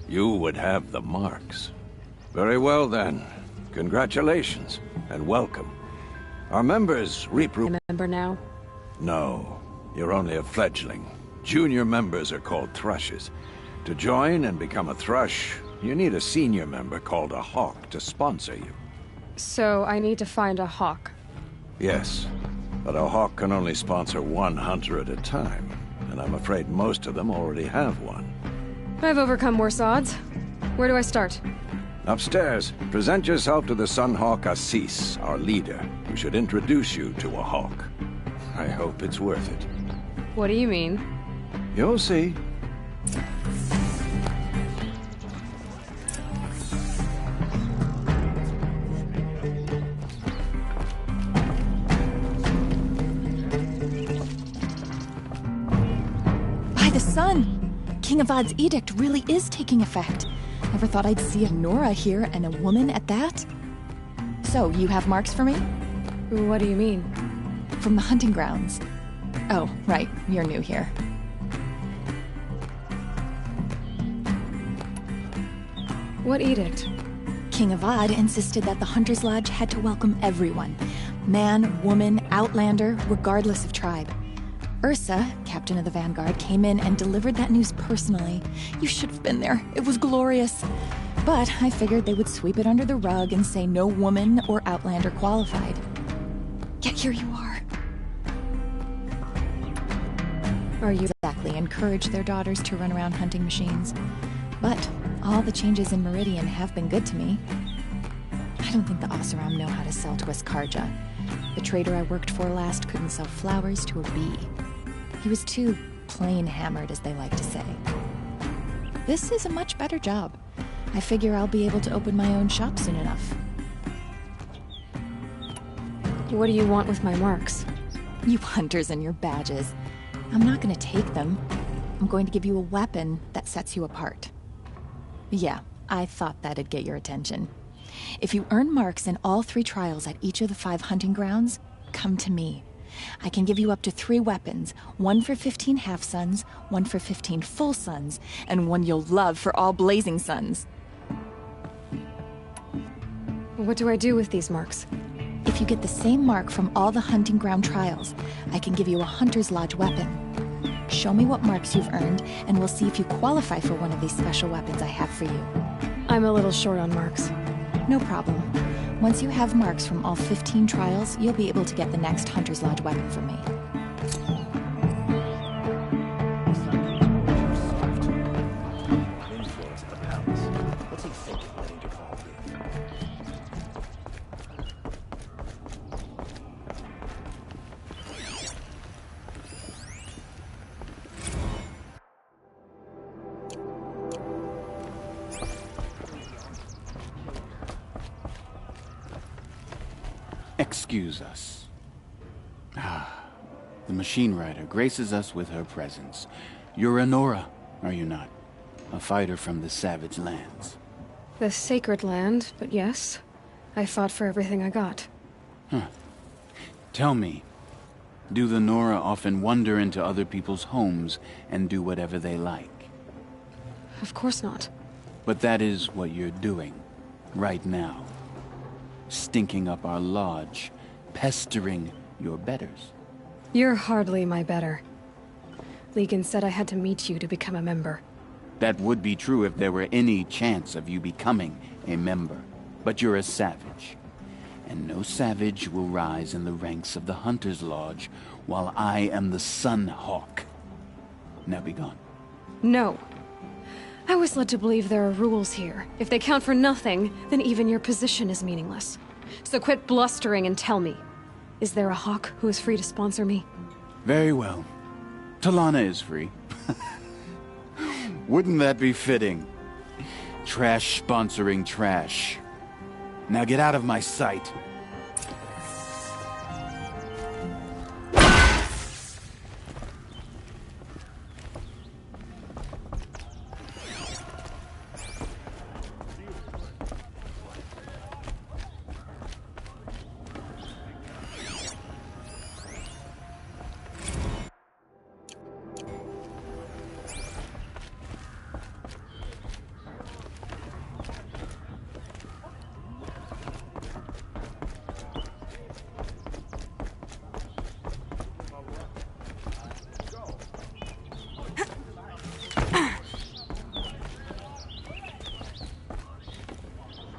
You would have the marks. Very well then. Congratulations, and welcome. Our members Remember now? No, you're only a fledgling. Junior members are called thrushes. To join and become a thrush, you need a senior member called a hawk to sponsor you. So I need to find a hawk. Yes, but a hawk can only sponsor one hunter at a time, and I'm afraid most of them already have one. I've overcome worse odds. Where do I start? Upstairs, present yourself to the Sunhawk Assis, our leader, who should introduce you to a hawk. I hope it's worth it. What do you mean? You'll see. By the sun! King Avad's edict really is taking effect. Never thought I'd see a Nora here, and a woman at that. So, you have marks for me? What do you mean? From the hunting grounds. Oh, right, you're new here. What edict? King Avad insisted that the Hunter's Lodge had to welcome everyone. Man, woman, outlander, regardless of tribe. Ursa, captain of the Vanguard, came in and delivered that news personally. You should have been there. It was glorious. But I figured they would sweep it under the rug and say no woman or outlander qualified. Yet here you are. Are you Exactly, encourage their daughters to run around hunting machines. But all the changes in Meridian have been good to me. I don't think the Oseram know how to sell to Askarja. The trader I worked for last couldn't sell flowers to a bee. He was too plain hammered, as they like to say. This is a much better job. I figure I'll be able to open my own shop soon enough. What do you want with my marks? You hunters and your badges. I'm not going to take them. I'm going to give you a weapon that sets you apart. Yeah, I thought that'd get your attention. If you earn marks in all 3 trials at each of the 5 hunting grounds, come to me. I can give you up to 3 weapons, 1 for 15 half-suns, 1 for 15 full suns, and 1 you'll love for all blazing suns. What do I do with these marks? If you get the same mark from all the hunting ground trials, I can give you a Hunter's Lodge weapon. Show me what marks you've earned, and we'll see if you qualify for one of these special weapons I have for you. I'm a little short on marks. No problem. Once you have marks from all 15 trials, you'll be able to get the next Hunter's Lodge weapon from me. Excuse us. The Machine Rider graces us with her presence. You're a Nora, are you not? A fighter from the Savage Lands. The Sacred Land, but yes. I fought for everything I got. Tell me, do the Nora often wander into other people's homes and do whatever they like? Of course not. But that is what you're doing, right now. Stinking up our lodge, pestering your betters. You're hardly my better. Legan said I had to meet you to become a member. That would be true if there were any chance of you becoming a member. But you're a savage. And no savage will rise in the ranks of the Hunter's Lodge while I am the Sunhawk. Now be gone. No. I was led to believe there are rules here. If they count for nothing, then even your position is meaningless. So quit blustering and tell me. Is there a hawk who is free to sponsor me? Very well. Talana is free. Wouldn't that be fitting? Trash sponsoring trash. Now get out of my sight.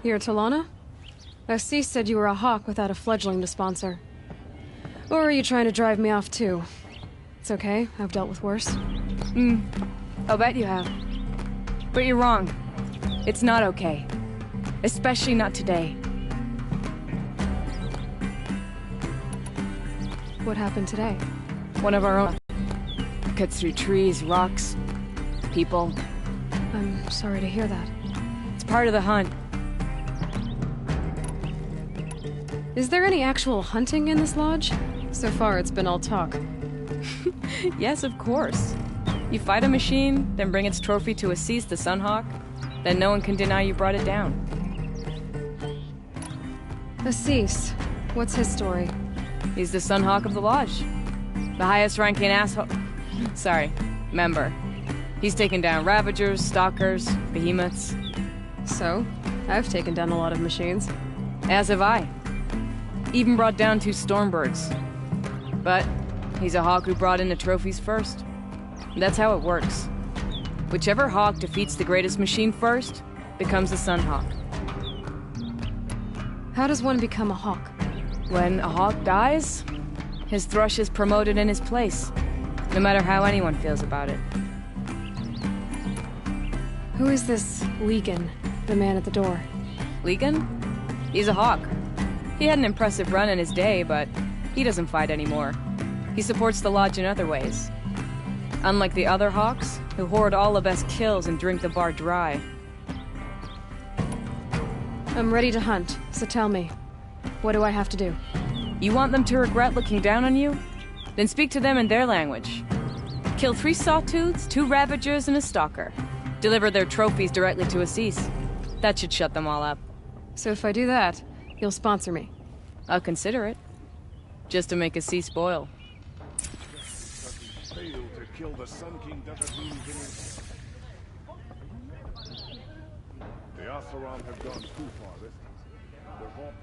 You're Talana? Assis said you were a hawk without a fledgling to sponsor. Or are you trying to drive me off too? It's okay, I've dealt with worse. I'll bet you have. But you're wrong. It's not okay. Especially not today. What happened today? One of our own cuts through trees, rocks, people. I'm sorry to hear that. It's part of the hunt. Is there any actual hunting in this lodge? So far, it's been all talk. Yes, of course. You fight a machine, then bring its trophy to Assis the Sunhawk, then no one can deny you brought it down. Assis, what's his story? He's the Sunhawk of the Lodge. The highest ranking asshole... Sorry, member. He's taken down Ravagers, Stalkers, Behemoths. So, I've taken down a lot of machines. As have I. Even brought down 2 Stormbirds. But he's a hawk who brought in the trophies first. That's how it works. Whichever hawk defeats the greatest machine first becomes the Sunhawk. How does one become a hawk? When a hawk dies, his thrush is promoted in his place, no matter how anyone feels about it. Who is this Legan, the man at the door? Legan? He's a hawk. He had an impressive run in his day, but he doesn't fight anymore. He supports the lodge in other ways. Unlike the other hawks, who hoard all the best kills and drink the bar dry. I'm ready to hunt, so tell me, what do I have to do? You want them to regret looking down on you? Then speak to them in their language. Kill 3 Sawtooths, 2 Ravagers, and a Stalker. Deliver their trophies directly to Assis. That should shut them all up. So if I do that, you'll sponsor me? I'll consider it. Just to make Assis boil. Failed to kill the Sun King Datazoon Village. The Asaran have gone too far this time. They're both...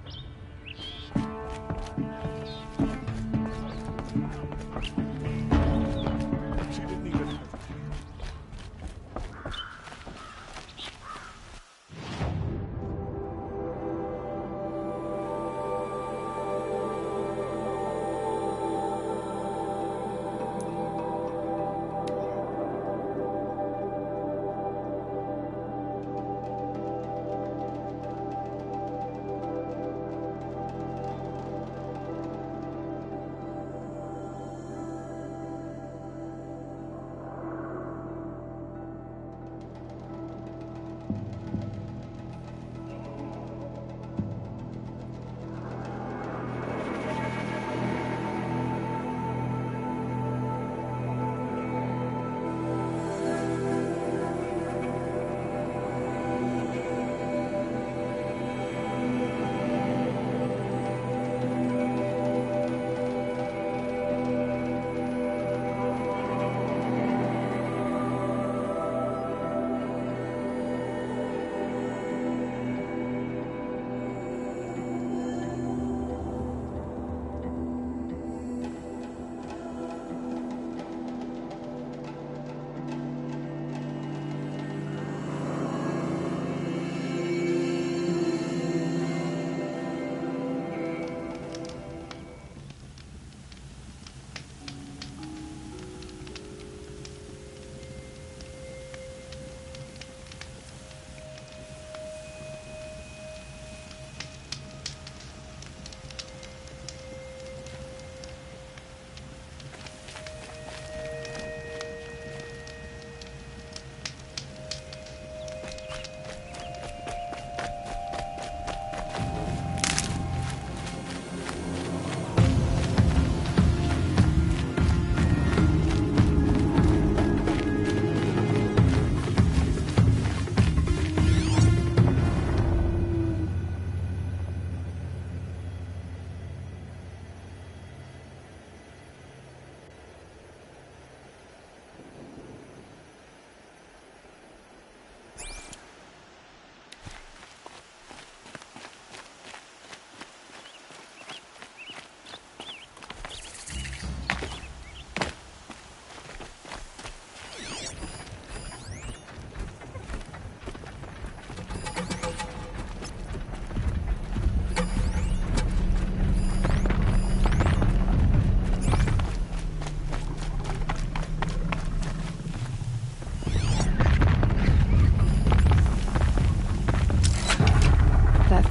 She didn't even hesitate.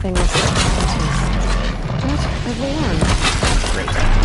anything with subtleties. But I've learned. Great.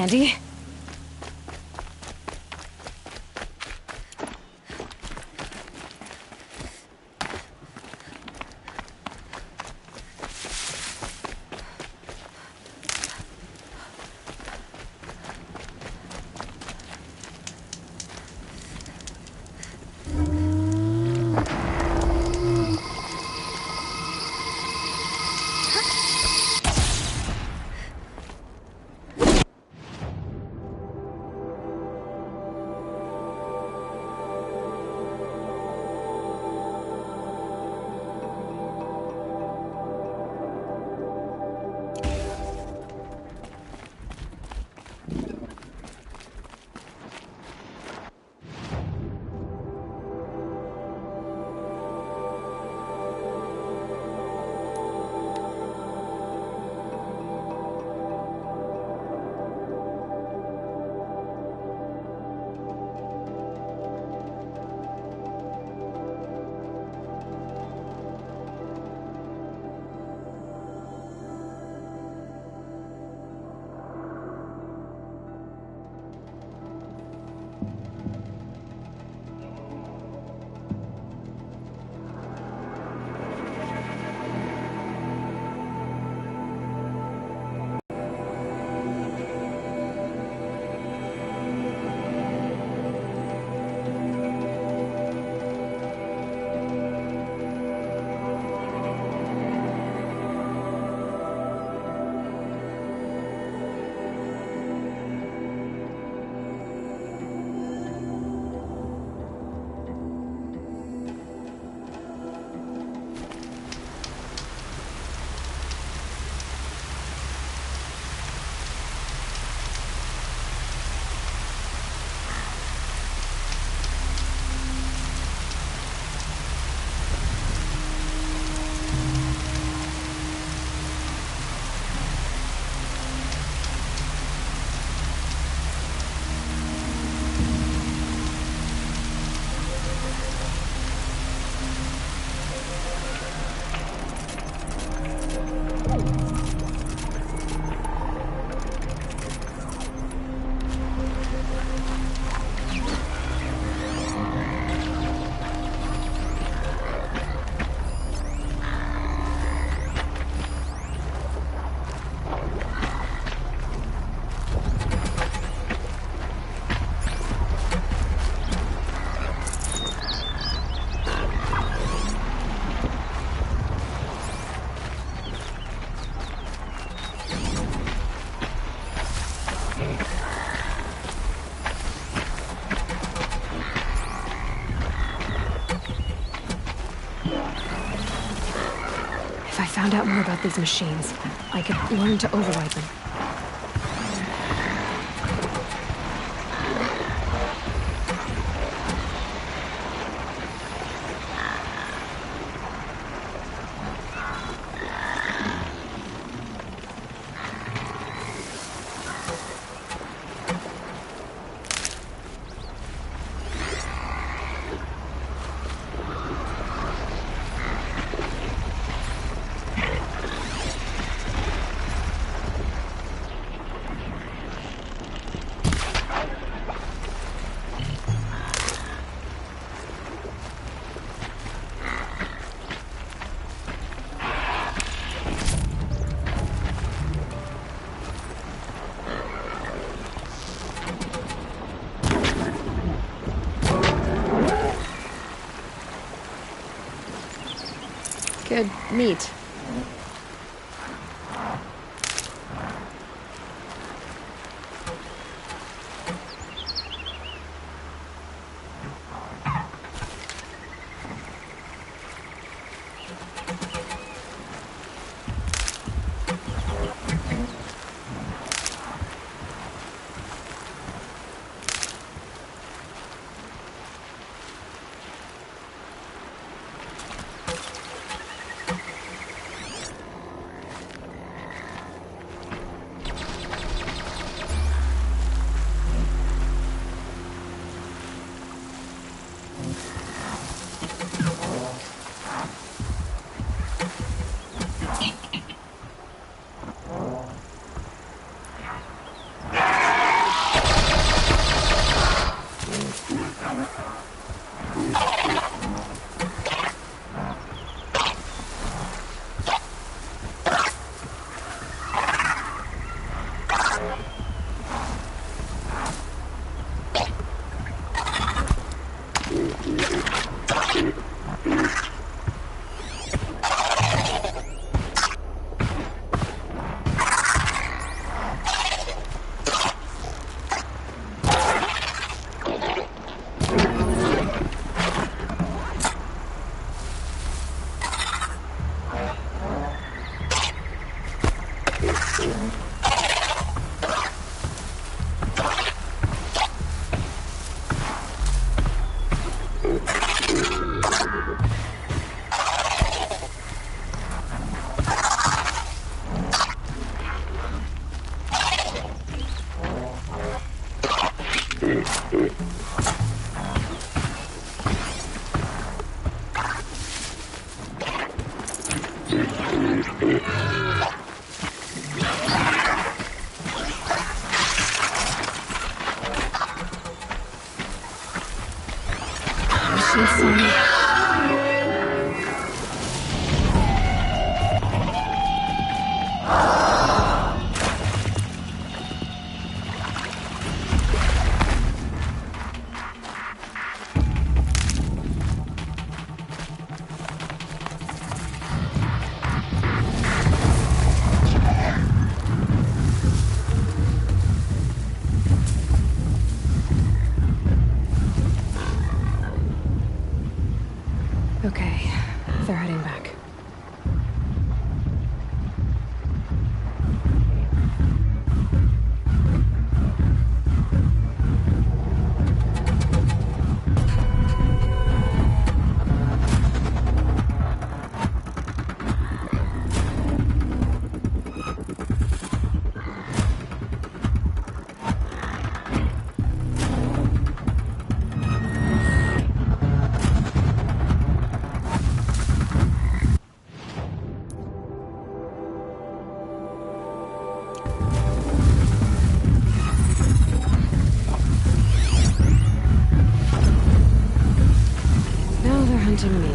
Andy. If I found out more about these machines, I could learn to override them. Good meat. Machine sign. Okay, they're heading back. Hunting me.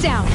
Down.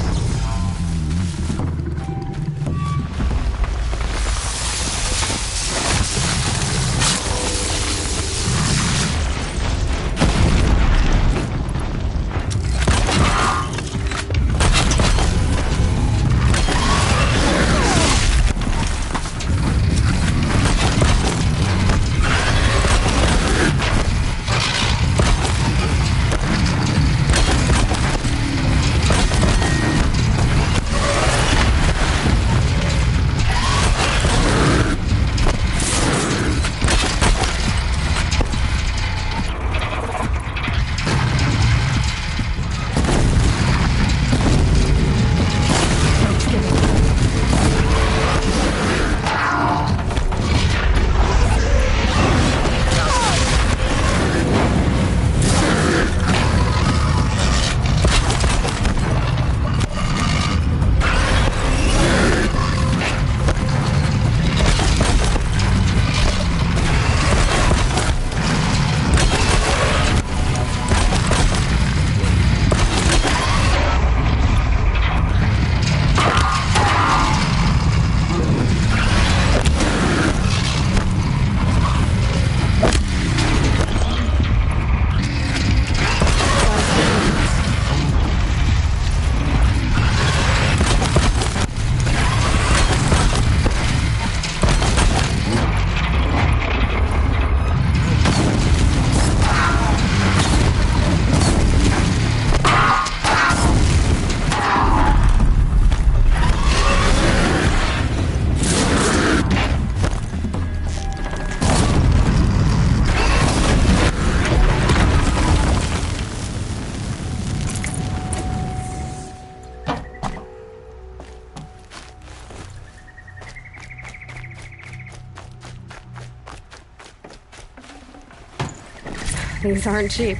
These aren't cheap.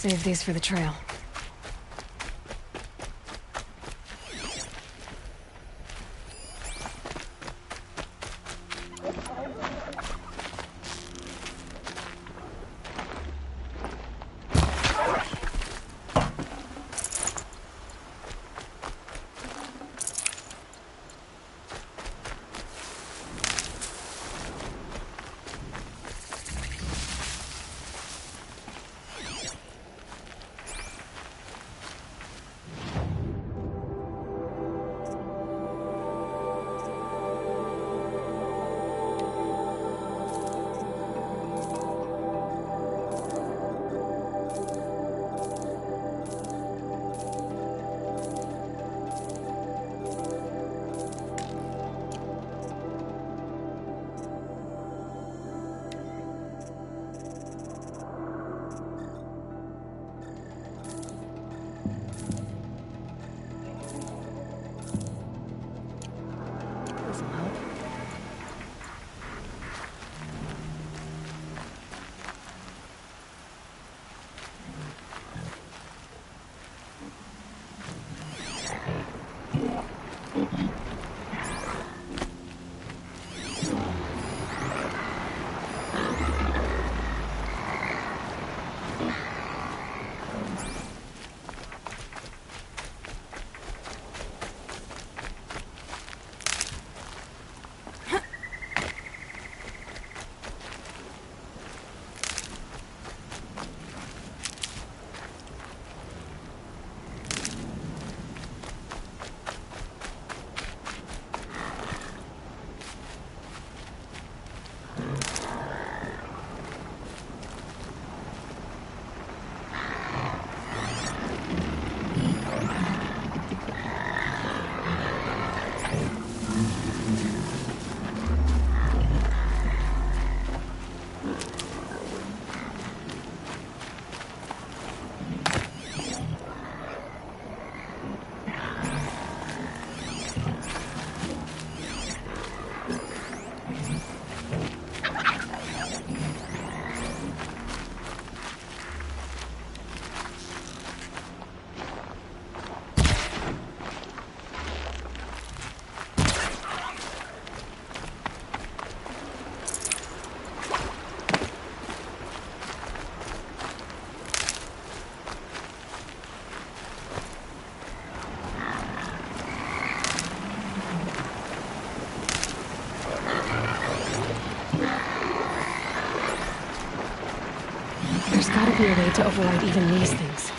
Save these for the trail. There's gotta be a way to override even these things.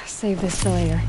Save this for later.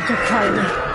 Go quietly.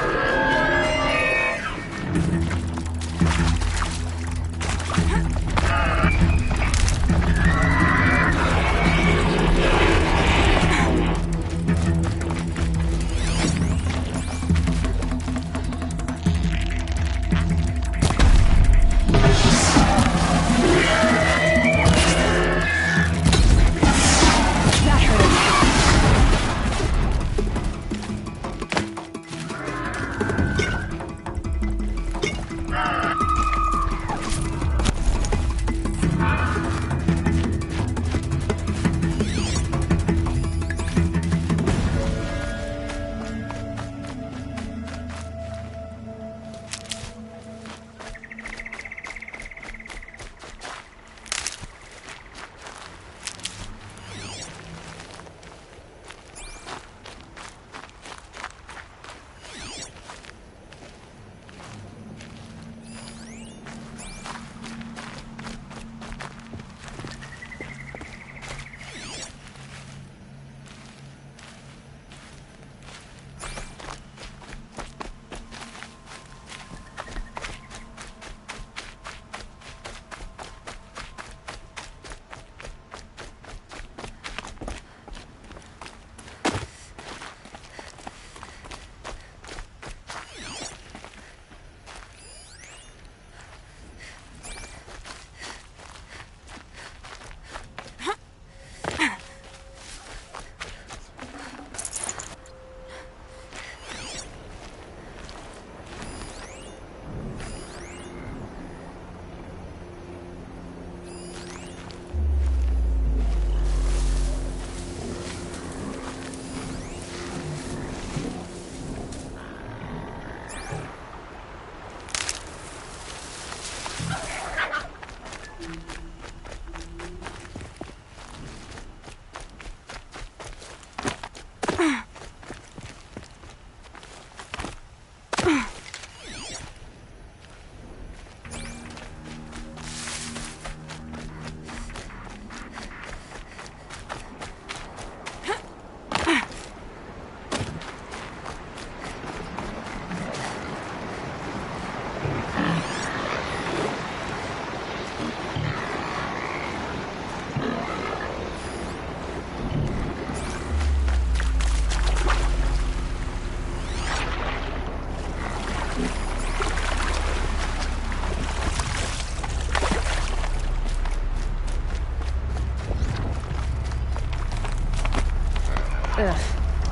Ugh.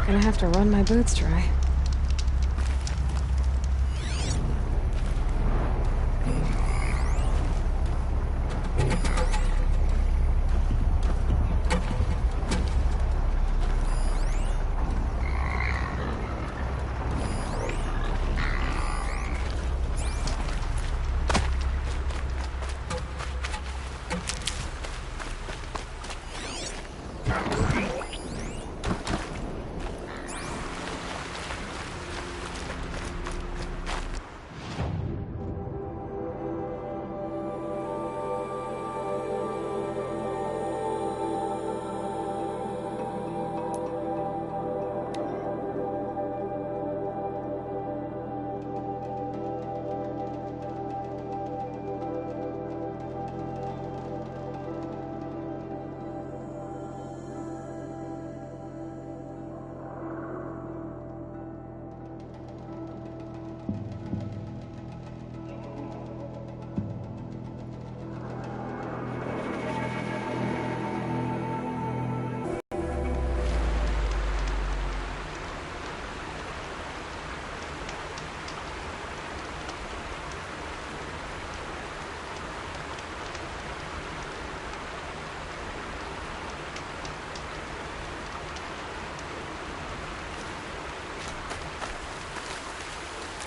Gonna have to run my boots dry.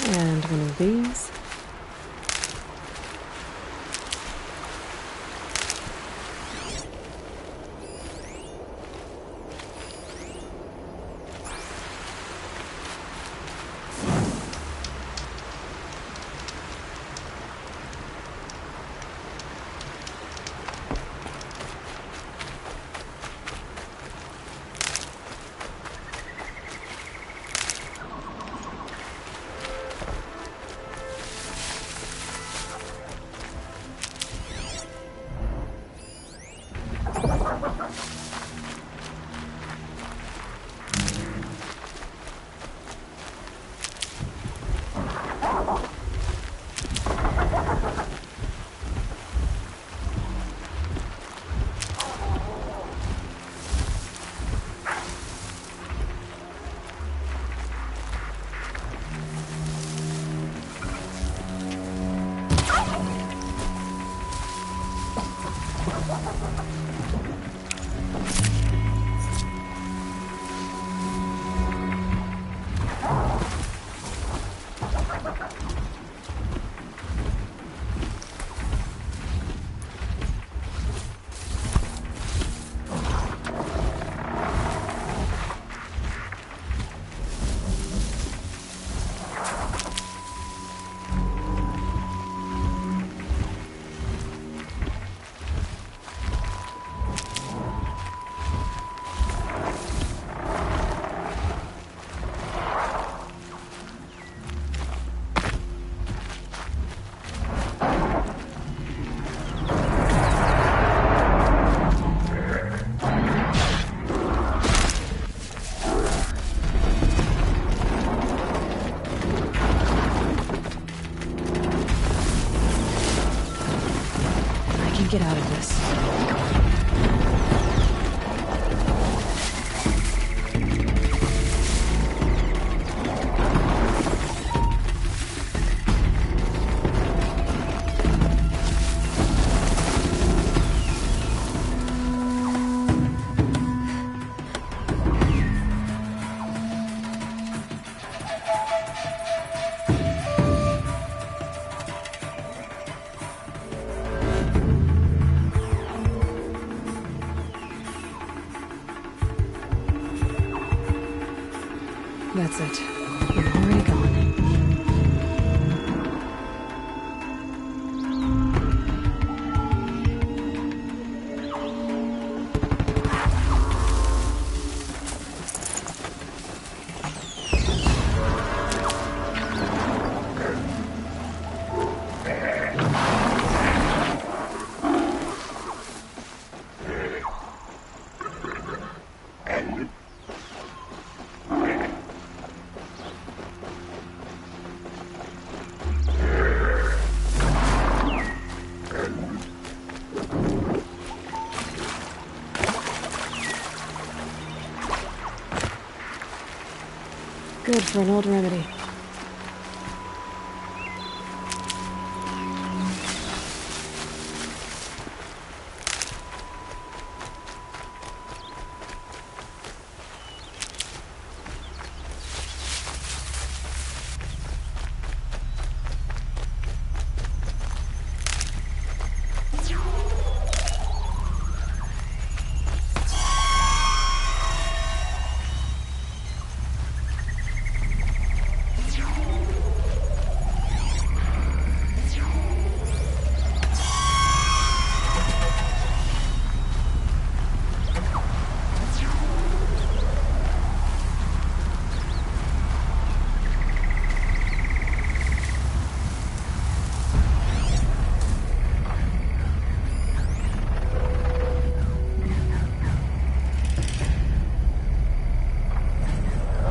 And one of these. Get out of this. That's it. You've already gone. Good for an old remedy.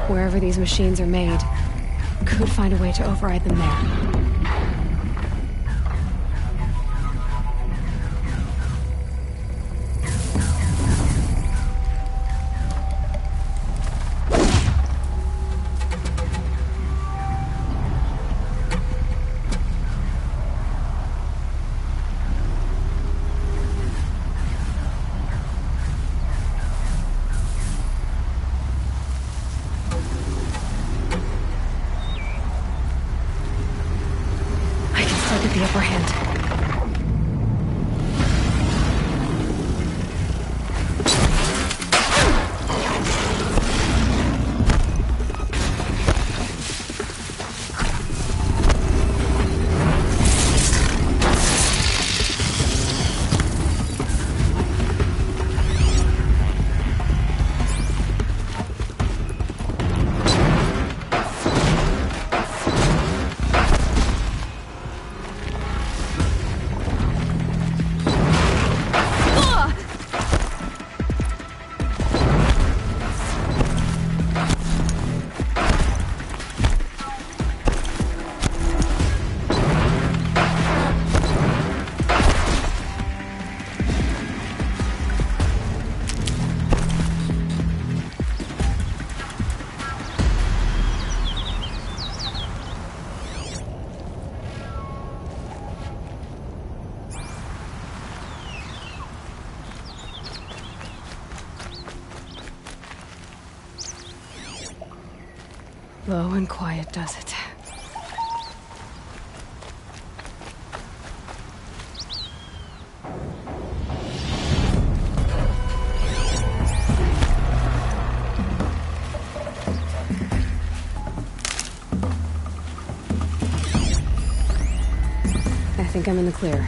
Wherever these machines are made, could find a way to override them there. The upper hand. Low and quiet does it. I think I'm in the clear.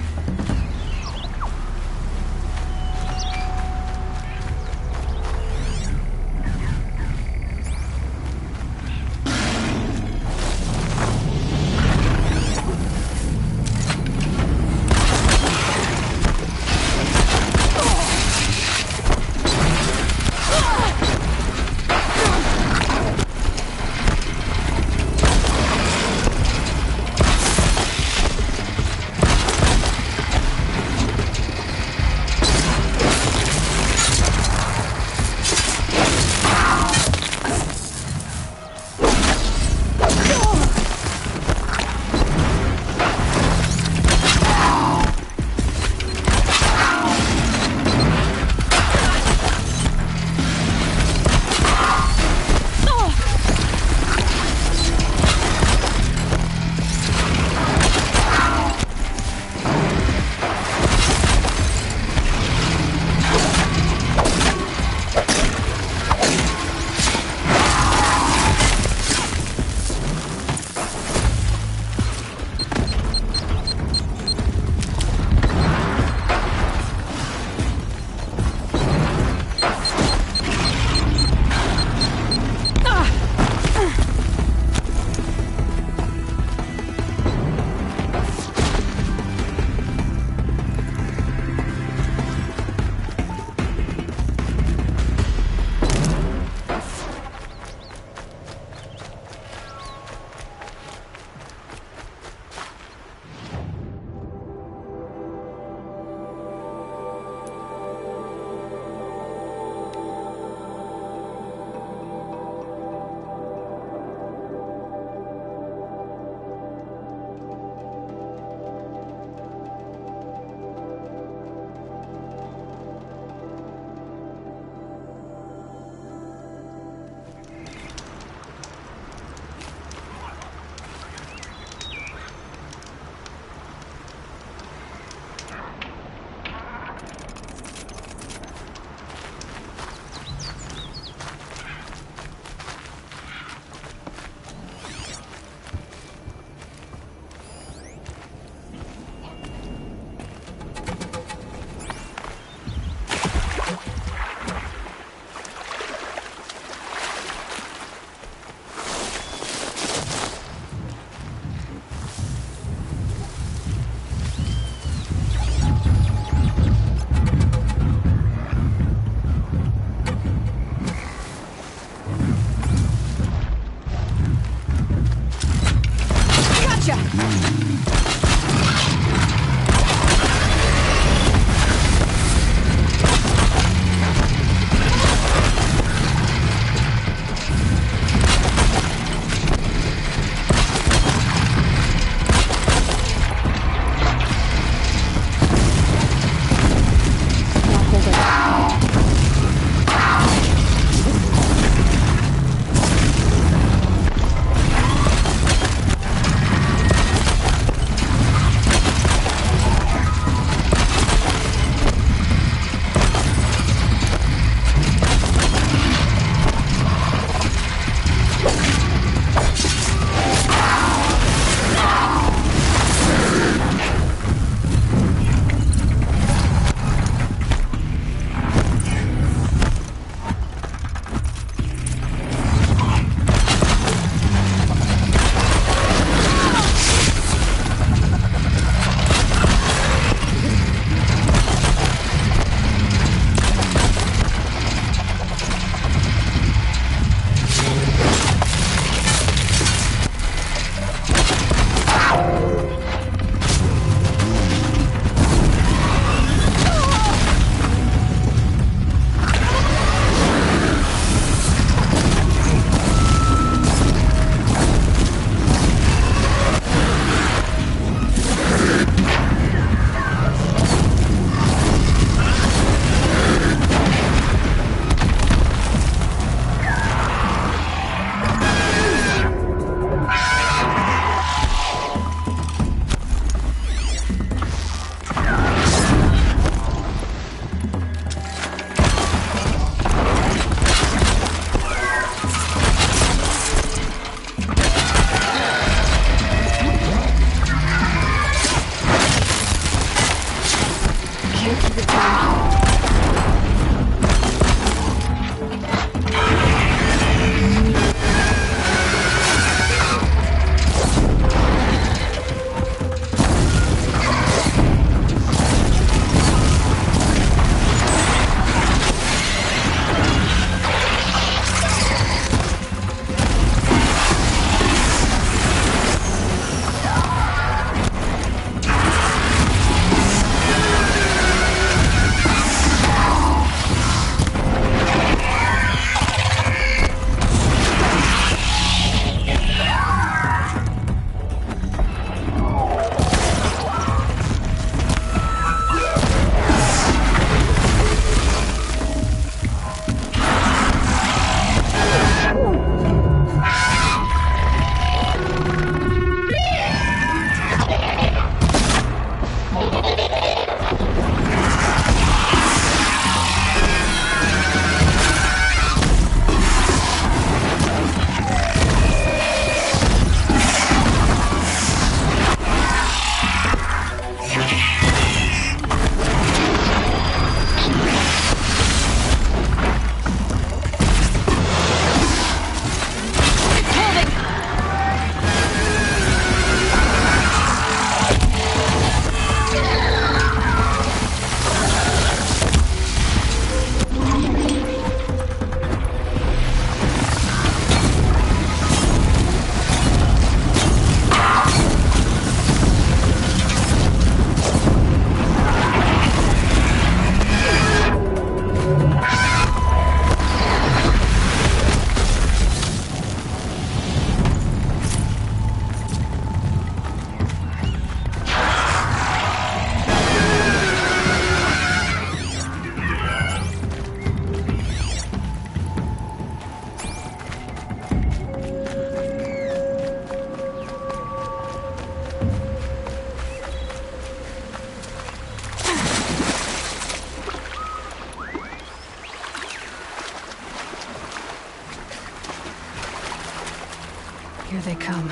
Here they come.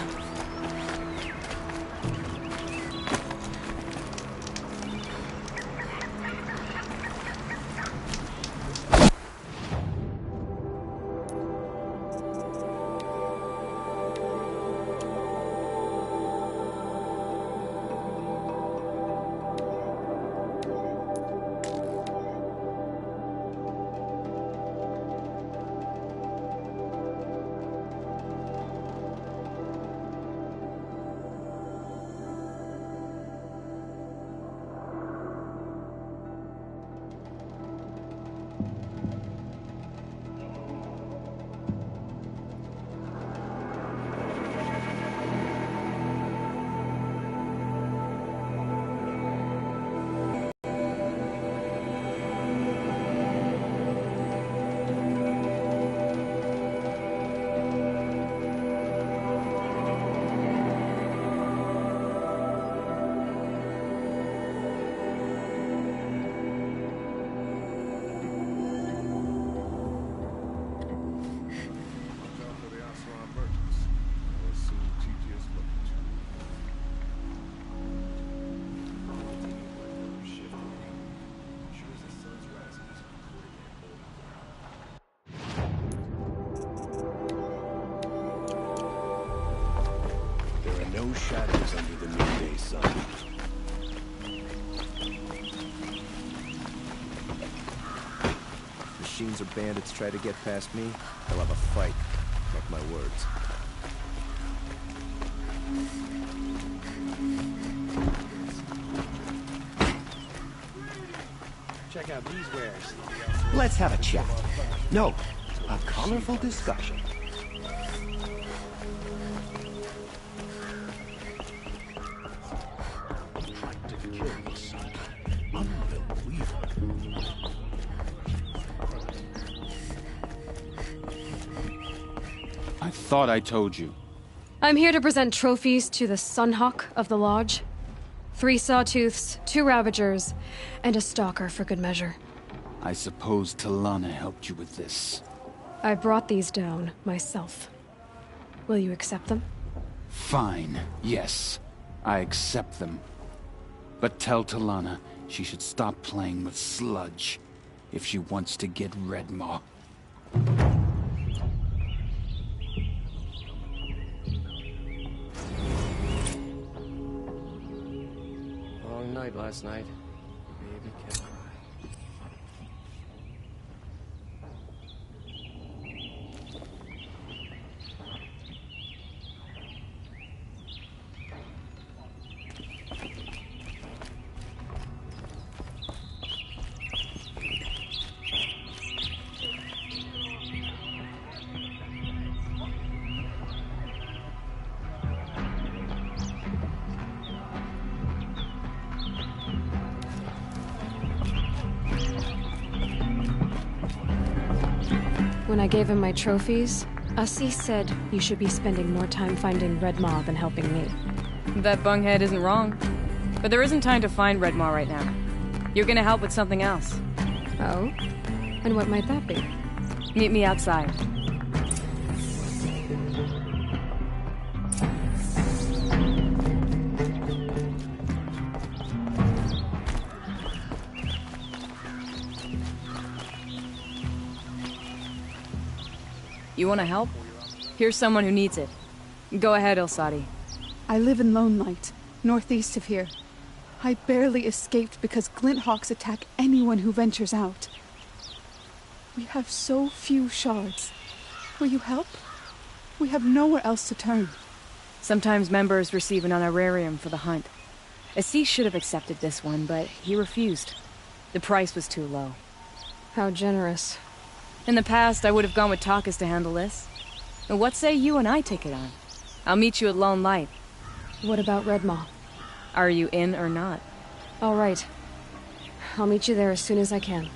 No shadows under the noonday sun. Machines or bandits try to get past me, I'll have a fight. Mark my words. Check out these wares. Let's have a chat. No, a colorful discussion. I thought I told you. I'm here to present trophies to the Sunhawk of the Lodge. 3 Sawtooths, 2 Ravagers, and a Stalker for good measure. I suppose Talana helped you with this. I brought these down myself. Will you accept them? Fine, yes. I accept them. But tell Talana she should stop playing with sludge if she wants to get Redmaw. Long night last night. Baby kept crying. When I gave him my trophies, Assis said you should be spending more time finding Redmaw than helping me. That bunghead isn't wrong. But there isn't time to find Redmaw right now. You're gonna help with something else. Oh? And what might that be? Meet me outside. You wanna help? Here's someone who needs it. Go ahead, Elsadi. I live in Lone Light, northeast of here. I barely escaped because Glint Hawks attack anyone who ventures out. We have so few shards. Will you help? We have nowhere else to turn. Sometimes members receive an honorarium for the hunt. Assis should have accepted this one, but he refused. The price was too low. How generous. In the past, I would have gone with Takas to handle this. But what say you and I take it on? I'll meet you at Lone Light. What about Redmaw? Are you in or not? All right. I'll meet you there as soon as I can.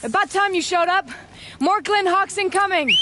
About time you showed up. More Glint Hawks incoming!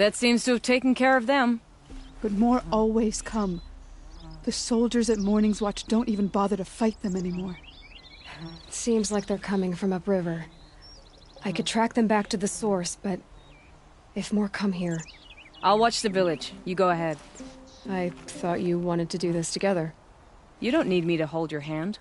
That seems to have taken care of them. But more always come. The soldiers at Morning's Watch don't even bother to fight them anymore. Seems like they're coming from upriver. I could track them back to the source, but if more come here... I'll watch the village. You go ahead. I thought you wanted to do this together. You don't need me to hold your hand.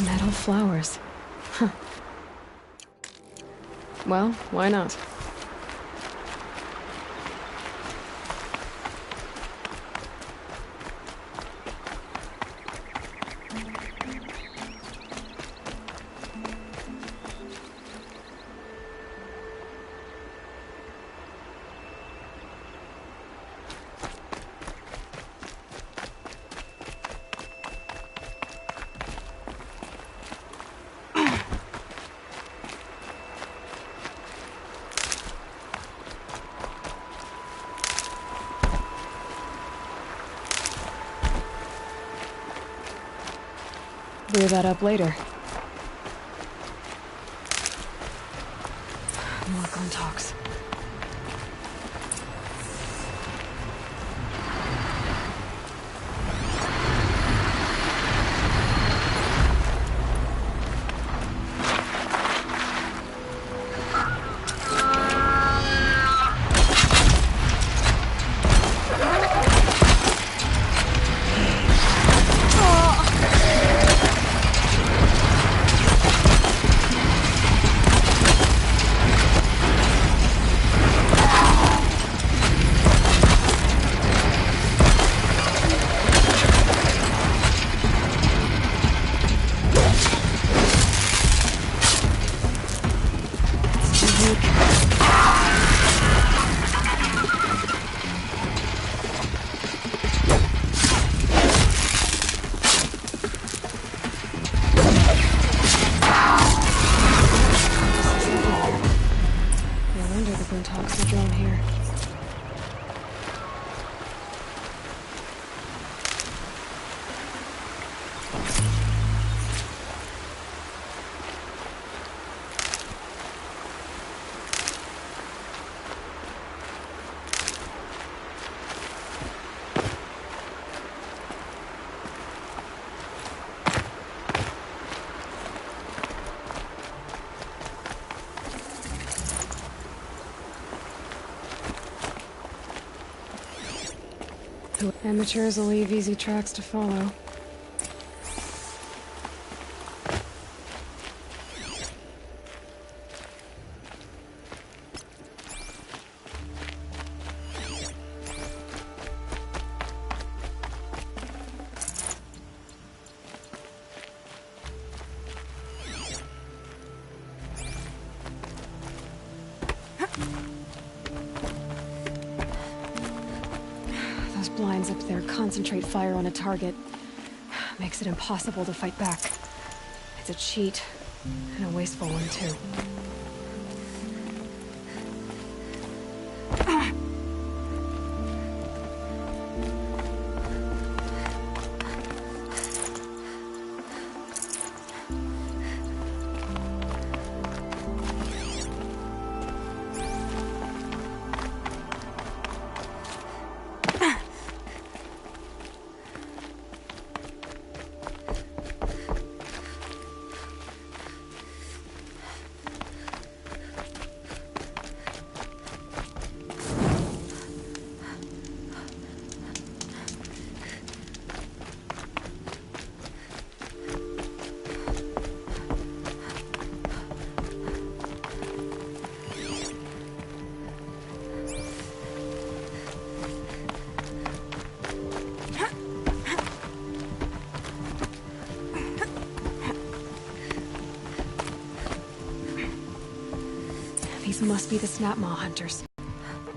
Metal flowers. Huh. Well, why not? Clear that up later. More Glinthawks. Amateurs will leave easy tracks to follow. Blinds up there concentrate fire on a target. Makes it impossible to fight back. It's a cheat, and a wasteful one, too. These must be the Snapmaw hunters.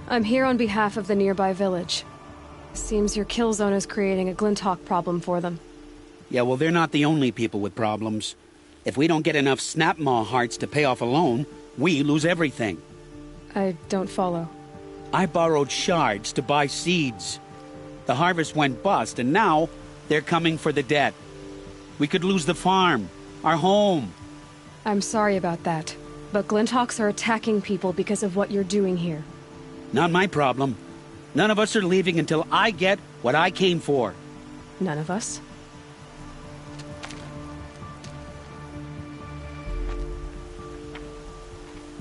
I'm here on behalf of the nearby village. Seems your kill zone is creating a Glinthawk problem for them. Yeah, well, they're not the only people with problems. If we don't get enough Snapmaw hearts to pay off a loan, we lose everything. I don't follow. I borrowed shards to buy seeds. The harvest went bust, and now they're coming for the debt. We could lose the farm, our home. I'm sorry about that, but Glinthawks are attacking people because of what you're doing here. Not my problem. None of us are leaving until I get what I came for. None of us?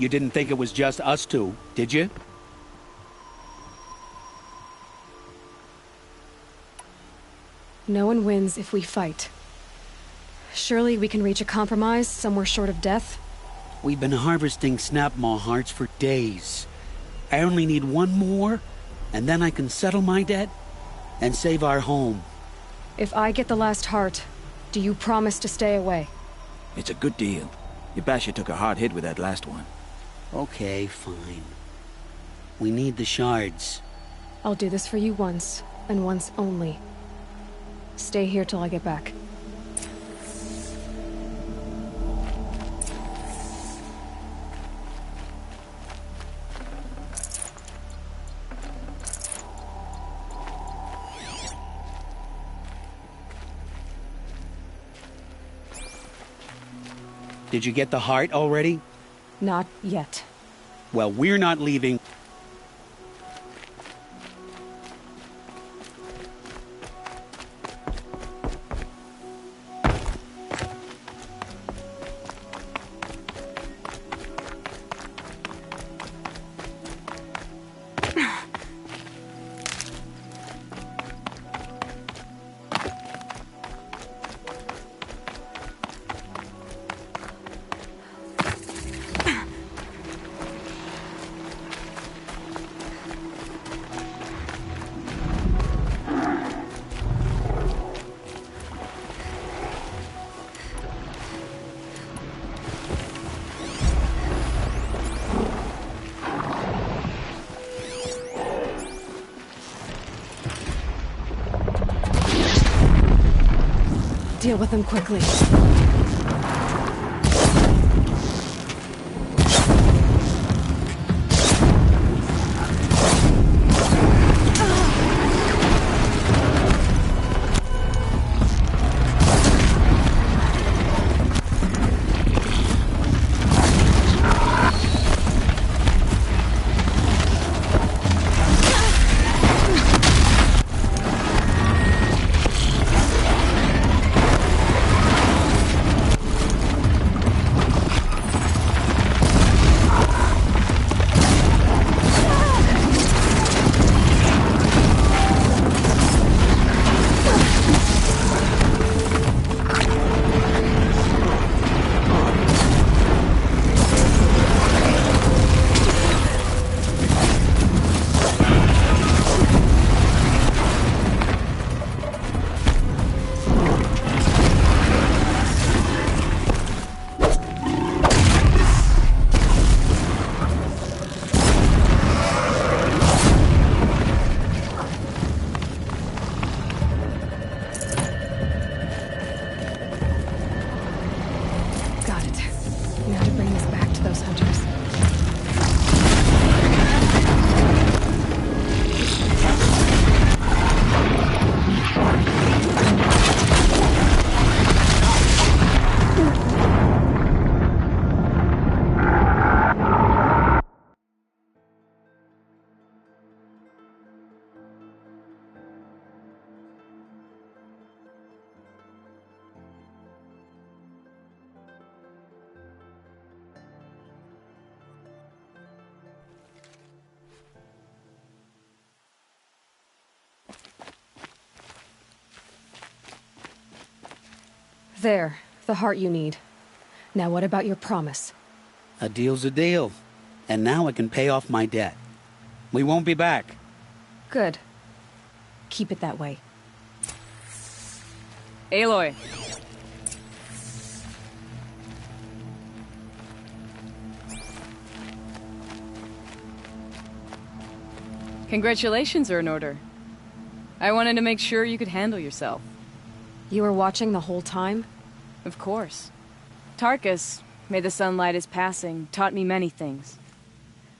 You didn't think it was just us two, did you? No one wins if we fight. Surely we can reach a compromise somewhere short of death? We've been harvesting Snapmaw hearts for days. I only need one more, and then I can settle my debt and save our home. If I get the last heart, do you promise to stay away? It's a good deal. Yabasha took a hard hit with that last one. Okay, fine. We need the shards. I'll do this for you once, and once only. Stay here till I get back. Did you get the heart already? Not yet. Well, we're not leaving. Deal with them quickly. There, the heart you need. Now what about your promise? A deal's a deal. And now I can pay off my debt. We won't be back. Good. Keep it that way. Aloy. Congratulations are in order. I wanted to make sure you could handle yourself. You were watching the whole time? Of course. Tarkus, may the sunlight is passing, taught me many things.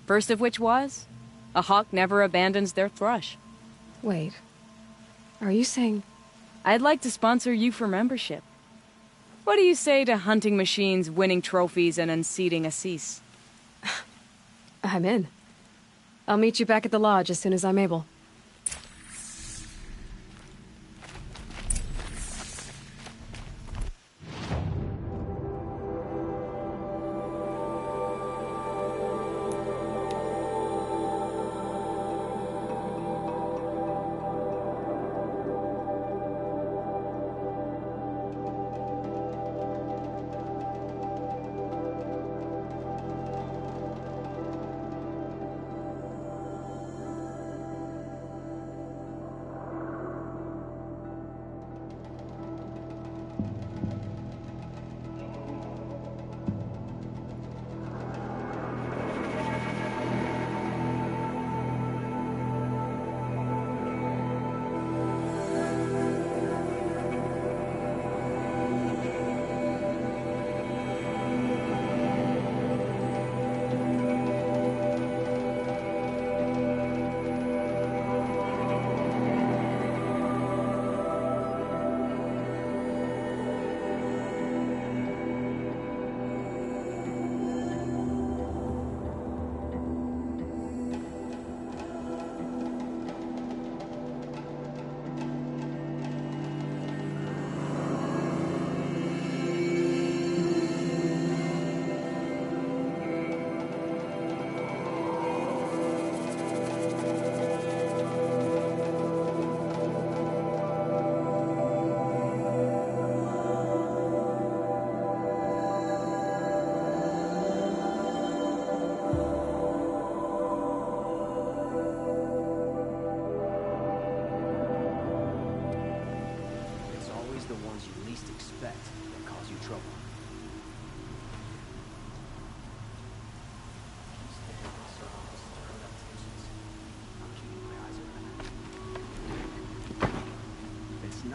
First of which was, a hawk never abandons their thrush. Wait. Are you saying... I'd like to sponsor you for membership. What do you say to hunting machines, winning trophies, and unseating Assis? I'm in. I'll meet you back at the lodge as soon as I'm able.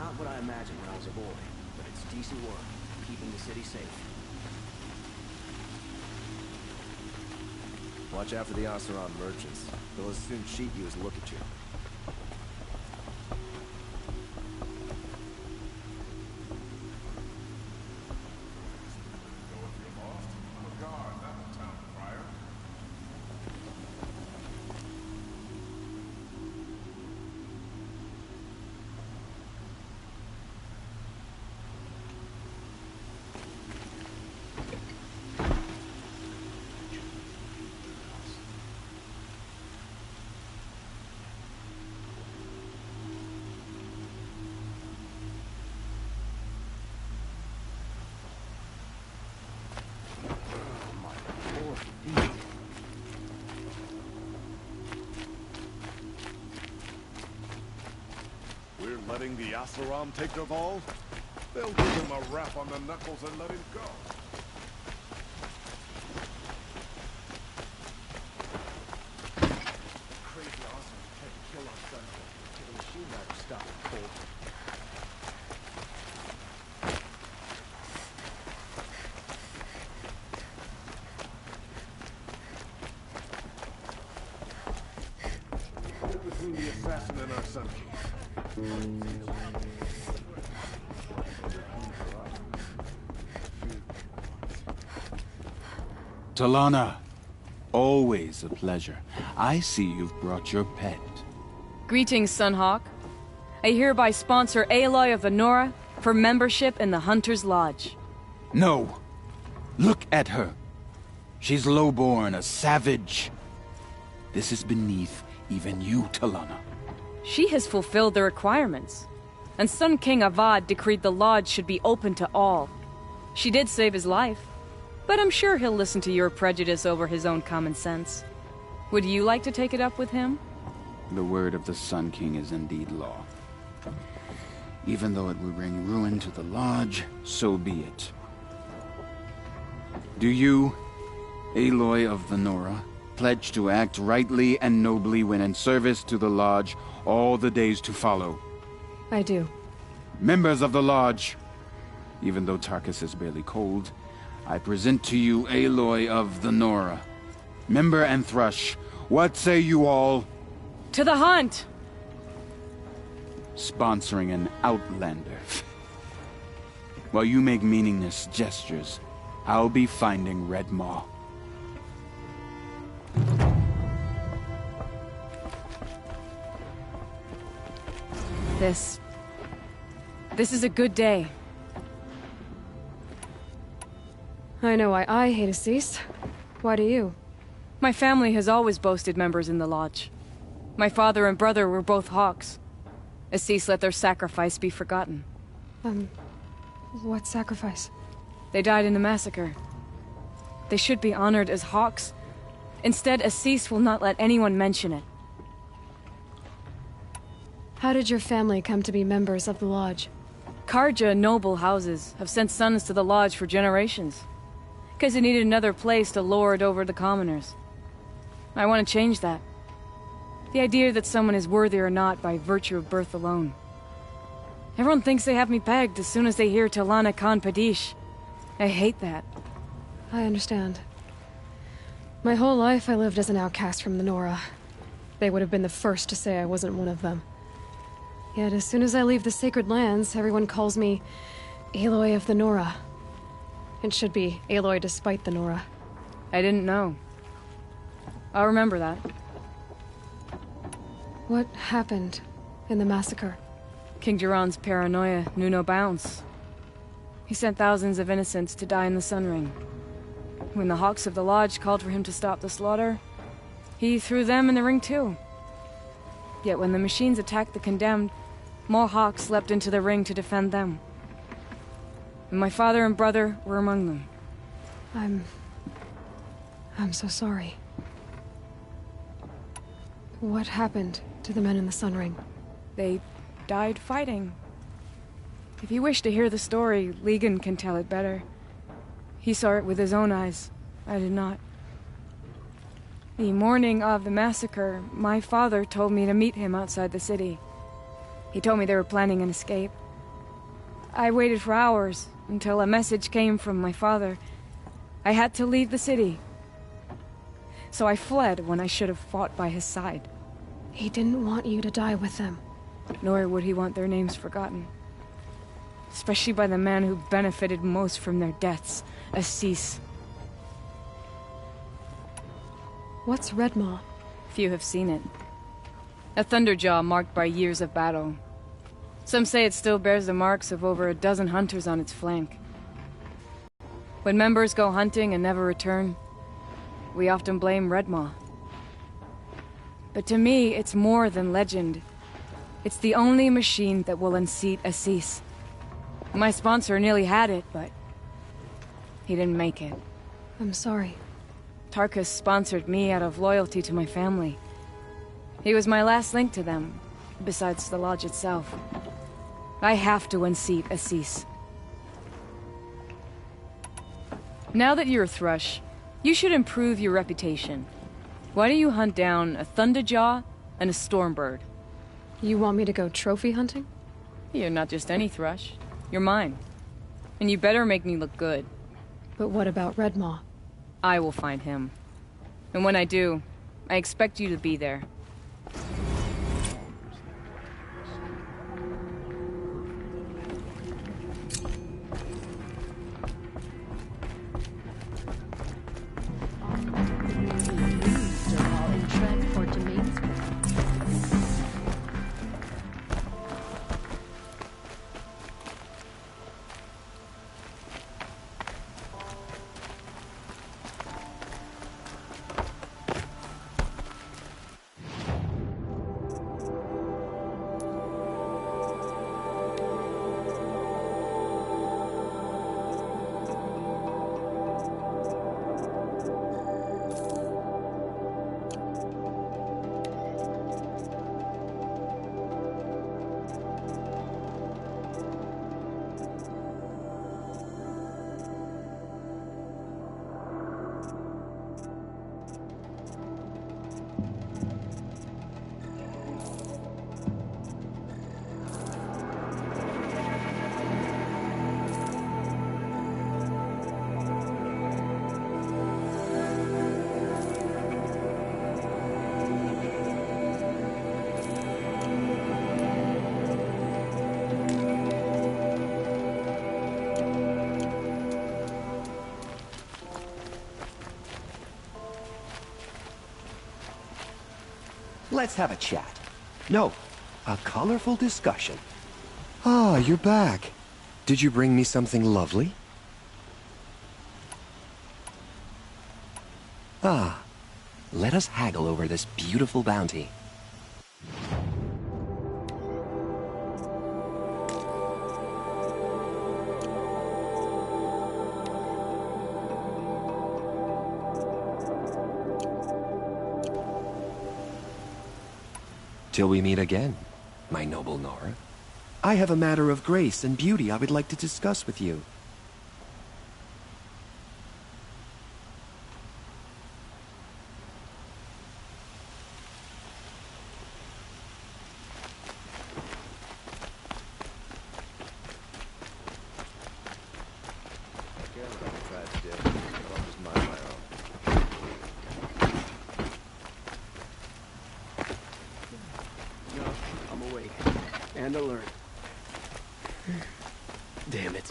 Not what I imagined when I was a boy, but it's decent work, keeping the city safe. Watch out for the Oseram merchants. They'll as soon cheat you as look at you. Letting the Oseram take Dervahl? They'll give him a rap on the knuckles and let him go. Crazy Oseram tried to kill our son. Till the machine never stopped cold. Get between the assassin and our Sun King. Talana, always a pleasure. I see you've brought your pet. Greetings, Sunhawk. I hereby sponsor Aloy of the Nora for membership in the Hunter's Lodge. No! Look at her! She's lowborn, a savage. This is beneath even you, Talana. She has fulfilled the requirements, and Sun King Avad decreed the lodge should be open to all. She did save his life, but I'm sure he'll listen to your prejudice over his own common sense. Would you like to take it up with him? The word of the Sun King is indeed law. Even though it will bring ruin to the lodge, so be it. Do you, Aloy of the Nora, pledge to act rightly and nobly when in service to the lodge all the days to follow? I do. Members of the lodge, even though Tarkus is barely cold, I present to you Aloy of the Nora. Member and Thrush, what say you all? To the hunt! Sponsoring an outlander. While you make meaningless gestures, I'll be finding Red Maw. This is a good day. I know why I hate Assis. Why do you? My family has always boasted members in the lodge. My father and brother were both Hawks. Assis let their sacrifice be forgotten. What sacrifice? They died in the massacre. They should be honored as Hawks. Instead, Assis will not let anyone mention it. How did your family come to be members of the lodge? Carja noble houses have sent sons to the lodge for generations. Because they needed another place to lord over the commoners. I want to change that. The idea that someone is worthy or not by virtue of birth alone. Everyone thinks they have me pegged as soon as they hear Talana Khan Padish. I hate that. I understand. My whole life I lived as an outcast from the Nora. They would have been the first to say I wasn't one of them. Yet as soon as I leave the Sacred Lands, everyone calls me Aloy of the Nora. It should be Aloy despite the Nora. I didn't know. I'll remember that. What happened in the massacre? King Jiran's paranoia knew no bounds. He sent thousands of innocents to die in the Sun Ring. When the Hawks of the Lodge called for him to stop the slaughter, he threw them in the ring too. Yet when the machines attacked the condemned, more Hawks leapt into the ring to defend them. And my father and brother were among them. I'm so sorry. What happened to the men in the Sun Ring? They died fighting. If you wish to hear the story, Legan can tell it better. He saw it with his own eyes. I did not. The morning of the massacre, my father told me to meet him outside the city. He told me they were planning an escape. I waited for hours until a message came from my father. I had to leave the city. So I fled when I should have fought by his side. He didn't want you to die with them. Nor would he want their names forgotten. Especially by the man who benefited most from their deaths, Assis. What's Redmaw? Few have seen it. A Thunderjaw marked by years of battle. Some say it still bears the marks of over a dozen hunters on its flank. When members go hunting and never return, we often blame Redmaw. But to me, it's more than legend. It's the only machine that will unseat Assis. My sponsor nearly had it, but he didn't make it. I'm sorry. Tarkus sponsored me out of loyalty to my family. He was my last link to them, besides the lodge itself. I have to unseat Assis. Now that you're a Thrush, you should improve your reputation. Why don't you hunt down a Thunderjaw and a Stormbird? You want me to go trophy hunting? You're not just any Thrush. You're mine. And you better make me look good. But what about Redmaw? I will find him. And when I do, I expect you to be there. Let's have a chat. No, a colorful discussion. Ah, you're back. Did you bring me something lovely? Ah, let us haggle over this beautiful bounty. Till we meet again, my noble Nora. I have a matter of grace and beauty I would like to discuss with you. And alert. Damn it.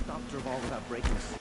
Stop Dervahl without breaking us.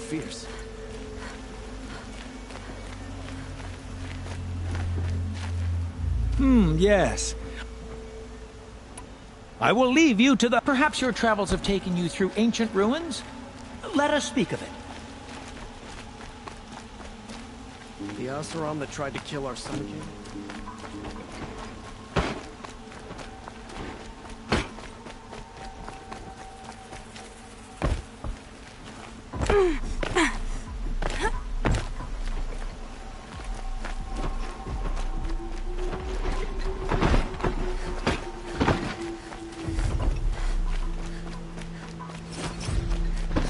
fierce. Yes. I will leave you to the... Perhaps your travels have taken you through ancient ruins? Let us speak of it. The Oseram that tried to kill our Summer King?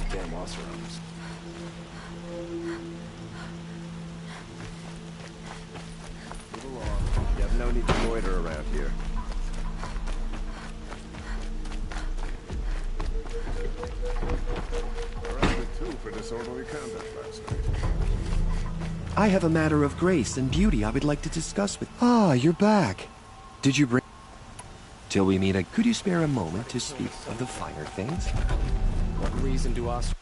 Damn Oserams. Move along. You have no need to loiter around here. Arrested too for disorderly conduct last night. I have a matter of grace and beauty I would like to discuss with... Ah, you're back. Did you bring... Till we meet, could you spare a moment to speak of the finer things? What reason do Oseram...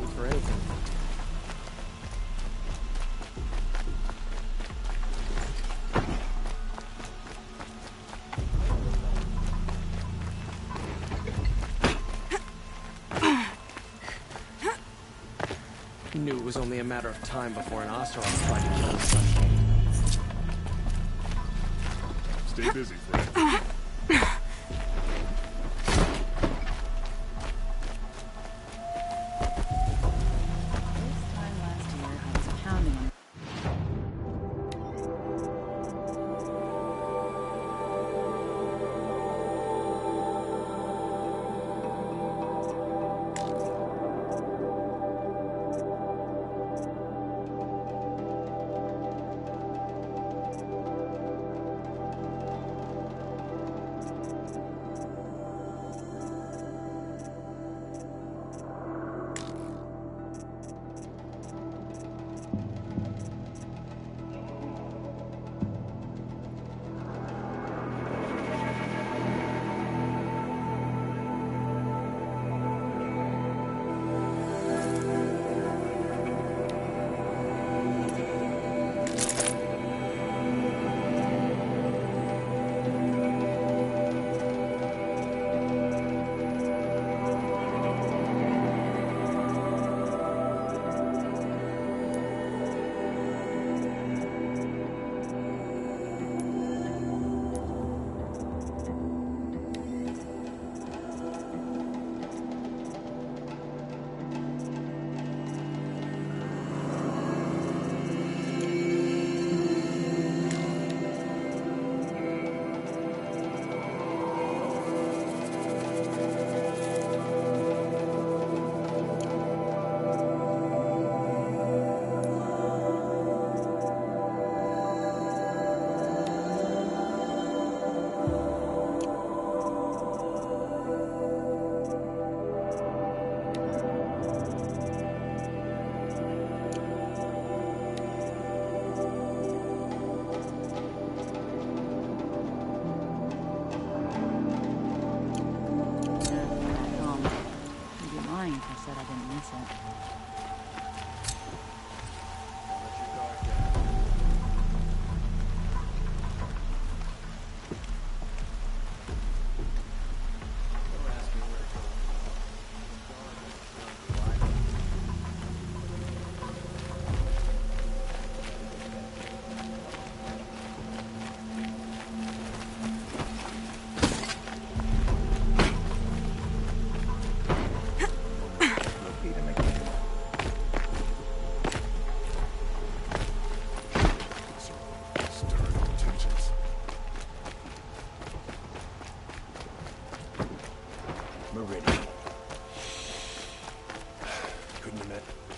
need for anything? Knew it was only a matter of time before an Oseram tried to kill the Sun King. Stay busy, friend.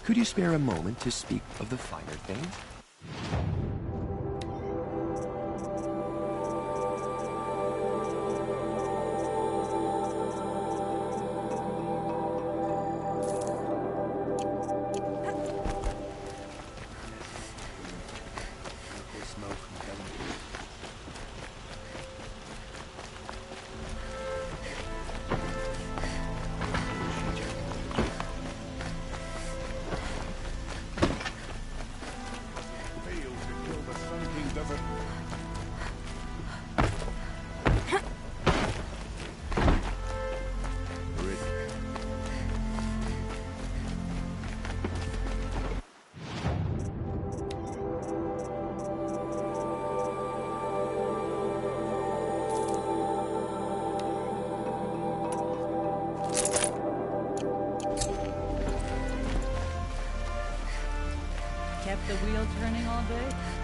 Could you spare a moment to speak of the finer things? the wheel turning all day?